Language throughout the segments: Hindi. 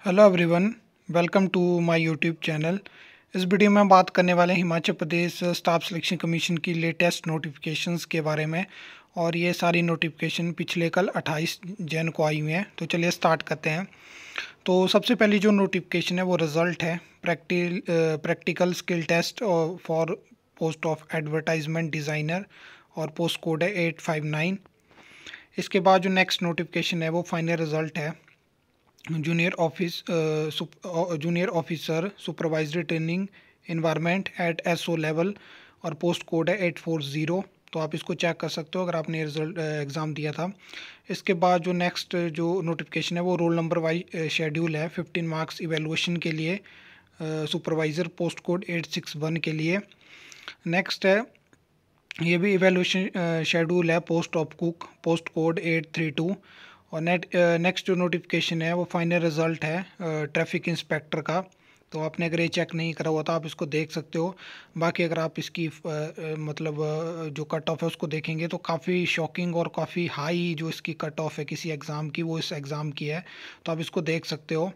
Hello everyone, welcome to my YouTube channel. इस वीडियो में हम बात करने वाले हैं Himachal Pradesh staff selection commission की लेटेस्ट नोटिफिकेशंस के बारे में। और ये सारी नोटिफिकेशन पिछले कल 28 जन को आई हुई हैं। तो चलिए स्टार्ट करते हैं। तो सबसे पहली जो नोटिफिकेशन है वो रिज़ल्ट है practical skill test for post of advertisement designer और पोस्ट कोड है 859। इसके बाद जो नेक्स्ट नोटिफिकेशन है वो फाइनल रिज़ल्ट है junior officer supervisory training environment at SO level और पोस्ट कोड है 840। तो आप इसको चेक कर सकते हो अगर आपने रिजल्ट एग्ज़ाम दिया था। इसके बाद जो नेक्स्ट जो नोटिफिकेशन है वो रोल नंबर वाइज शेड्यूल है 15 मार्क्स इवेलुएशन के लिए सुपरवाइज़र पोस्ट कोड 861 के लिए। नेक्स्ट है ये भी इवेलुएशन शेड्यूल है post of cook post code 832। और नेक्स्ट जो नोटिफिकेशन है वो फाइनल रिज़ल्ट है ट्रैफिक इंस्पेक्टर का। तो आपने अगर ये चेक नहीं करा हुआ तो आप इसको देख सकते हो। बाकी अगर आप इसकी जो कट ऑफ है उसको देखेंगे तो काफ़ी शॉकिंग और काफ़ी हाई जो इसकी कट ऑफ है किसी एग्ज़ाम की वो इस एग्ज़ाम की है। तो आप इसको देख सकते हो।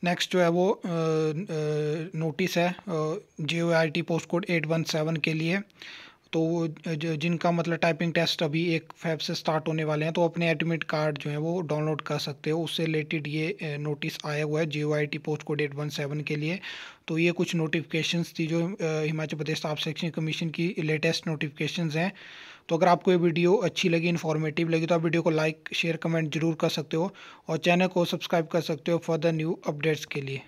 नेक्स्ट जो है वो नोटिस है JOIT पोस्ट कोड 817 के लिए। तो जिनका मतलब टाइपिंग टेस्ट अभी 1 फेब से स्टार्ट होने वाले हैं तो अपने एडमिट कार्ड जो है वो डाउनलोड कर सकते हो। उससे रिलेटेड ये नोटिस आया हुआ है JOIT पोस्ट कोड 817 के लिए। तो ये कुछ नोटिफिकेशंस थी जो Himachal Pradesh staff selection commission की लेटेस्ट नोटिफिकेशंस हैं। तो अगर आपको ये वीडियो अच्छी लगी, इन्फॉर्मेटिव लगी तो आप वीडियो को लाइक शेयर कमेंट जरूर कर सकते हो और चैनल को सब्सक्राइब कर सकते हो फर्दर न्यू अपडेट्स के लिए।